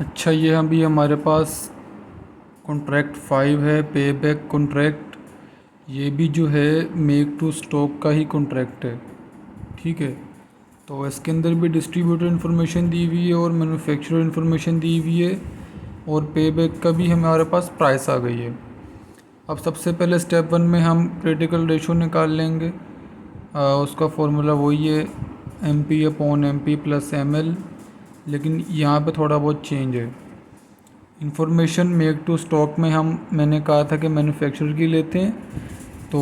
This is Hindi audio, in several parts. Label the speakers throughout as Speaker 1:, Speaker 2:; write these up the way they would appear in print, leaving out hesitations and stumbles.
Speaker 1: अच्छा, ये अभी हमारे पास कॉन्ट्रैक्ट 5 है, पे बैक कॉन्ट्रैक्ट। ये भी जो है मेक टू स्टॉक का ही कॉन्ट्रैक्ट है। ठीक है, तो इसके अंदर भी डिस्ट्रीब्यूटर इन्फॉर्मेशन दी हुई है और मैन्युफैक्चरर इन्फॉर्मेशन दी हुई है, और पे बैक का भी हमारे पास प्राइस आ गई है। अब सबसे पहले स्टेप 1 में हम क्रिटिकल रेशो निकाल लेंगे। उसका फॉर्मूला वही है, MP/MP प्लस ML, लेकिन यहाँ पे थोड़ा बहुत चेंज है। इन्फॉर्मेशन मेक टू स्टॉक में मैंने कहा था कि मैन्युफैक्चरर की लेते हैं। तो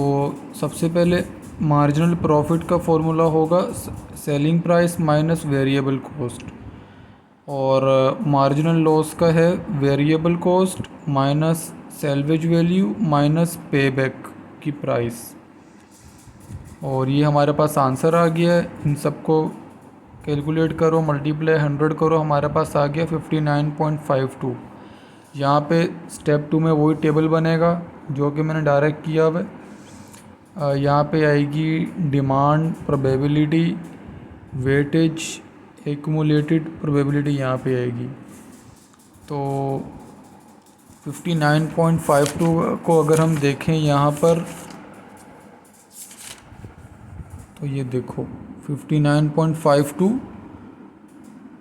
Speaker 1: सबसे पहले मार्जिनल प्रॉफिट का फॉर्मूला होगा selling price minus variable cost, और मार्जिनल लॉस का है variable cost minus salvage value minus pay back की प्राइस। और ये हमारे पास आंसर आ गया है। इन सबको कैलकुलेट करो, मल्टीप्लाई 100 करो, हमारे पास आ गया 59.52। यहाँ पे स्टेप 2 में वही टेबल बनेगा जो कि मैंने डायरेक्ट किया हुआ है। यहाँ पे आएगी demand probability, weightage, accumulated probability यहाँ पे आएगी। तो 59.52 को अगर हम देखें यहाँ पर, तो ये देखो 59.52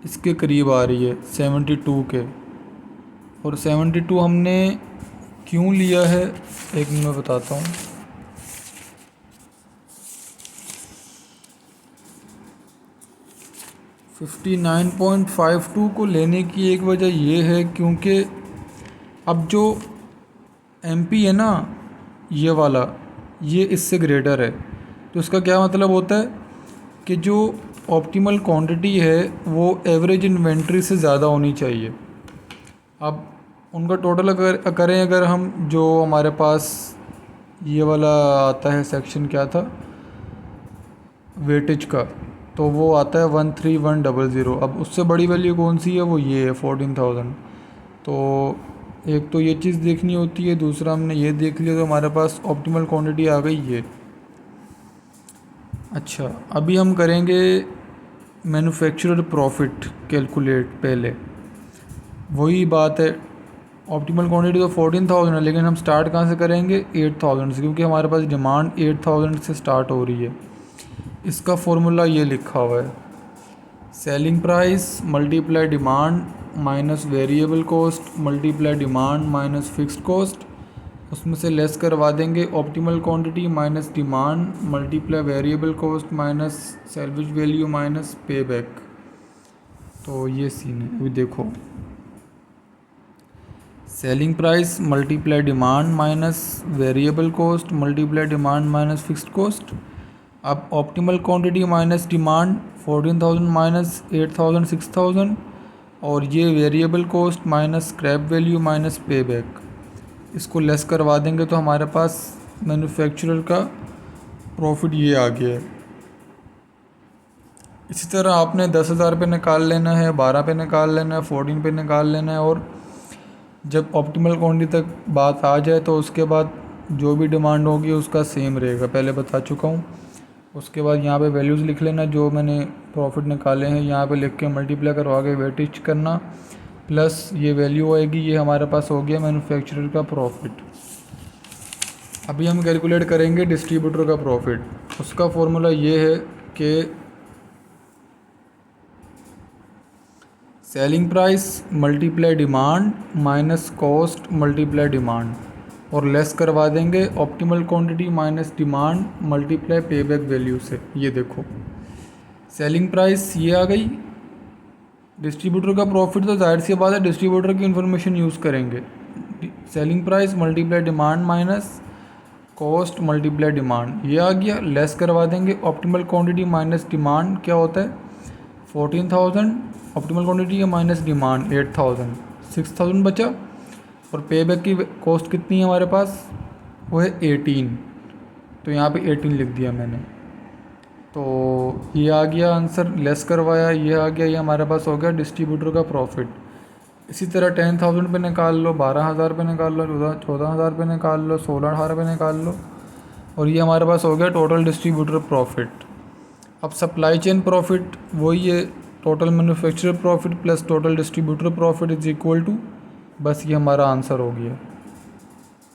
Speaker 1: इसके करीब आ रही है 72 के। और 72 हमने क्यों लिया है, एक मिनट में बताता हूँ। $59.52 को लेने की एक वजह ये है क्योंकि अब जो MP है ना, ये वाला, ये इससे ग्रेटर है। तो इसका क्या मतलब होता है कि जो ऑप्टिमल क्वांटिटी है वो एवरेज इन्वेंट्री से ज़्यादा होनी चाहिए। अब उनका टोटल अगर करें, अगर हम, जो हमारे पास ये वाला आता है सेक्शन, क्या था, वेटेज का, तो वो आता है 13100। अब उससे बड़ी वैल्यू कौन सी है, वो ये है 14,000। तो एक तो ये चीज़ देखनी होती है, दूसरा हमने ये देख लिया तो हमारे पास ऑप्टिमल क्वांटिटी आ गई है। अच्छा, अभी हम करेंगे मैन्युफैक्चरर प्रॉफिट कैलकुलेट। पहले वही बात है, ऑप्टिमल क्वांटिटी तो 14,000 है, लेकिन हम स्टार्ट कहाँ से करेंगे, 8,000 से, क्योंकि हमारे पास डिमांड 8,000 से स्टार्ट हो रही है। इसका फॉर्मूला ये लिखा हुआ है, selling price multiply demand minus variable cost multiply demand minus fixed cost, उसमें से लेस करवा देंगे optimal quantity minus demand multiply variable cost minus salvage value minus pay back. तो ये सीन है। अभी देखो, selling price multiply demand minus variable cost multiply demand minus fixed cost. अब optimal quantity minus demand 14,000 minus 8,000 6,000, और ये variable cost minus scrap value minus pay back, इसको लेस करवा देंगे तो हमारे पास मैन्युफैक्चरर का प्रॉफिट ये आ गया है। इसी तरह आपने 10,000 पे निकाल लेना है, 12 पे निकाल लेना है, 14 पे निकाल लेना है, और जब ऑप्टिमल क्वांटिटी तक बात आ जाए तो उसके बाद जो भी डिमांड होगी उसका सेम रहेगा, पहले बता चुका हूँ। उसके बाद यहाँ पे वैल्यूज़ लिख लेना जो मैंने प्रॉफिट निकाले हैं, यहाँ पे लिख के मल्टीप्लाई करवा के वेटेज करना, प्लस ये वैल्यू आएगी, ये हमारे पास हो गया मैन्युफैक्चरर का प्रॉफिट। अभी हम कैलकुलेट करेंगे डिस्ट्रीब्यूटर का प्रॉफिट। उसका फॉर्मूला ये है कि selling price multiply demand minus cost multiply demand, और लेस करवा देंगे optimal quantity minus demand multiply पे बैक वैल्यू से। ये देखो, सेलिंग प्राइस ये आ गई, डिस्ट्रीब्यूटर का प्रॉफिट तो जाहिर सी बात है डिस्ट्रीब्यूटर की इन्फॉर्मेशन यूज़ करेंगे। Selling price multiply demand minus cost multiply demand, ये आ गया, लेस करवा देंगे ऑप्टिमल क्वांटिटी माइनस डिमांड, क्या होता है 14,000, ऑप्टिमल क्वांटिटी है माइनस डिमांड 8,000, 6,000 बचा, और पे बैक की कॉस्ट कितनी है हमारे पास, वो है 18, तो यहाँ पे 18 लिख दिया मैंने। तो ये आ गया आंसर, लेस करवाया, ये आ गया, ये हमारे पास हो गया डिस्ट्रीब्यूटर का प्रॉफिट। इसी तरह 10,000 पे निकाल लो, 12,000 पे निकाल लो, 14,000 पे निकाल लो, 16,18 पे निकाल लो, और ये हमारे पास हो गया टोटल डिस्ट्रीब्यूटर प्रॉफिट। अब सप्लाई चेन प्रॉफिट वही है, total manufacturer profit plus total distributor profit is equal to, बस ये हमारा आंसर हो गया।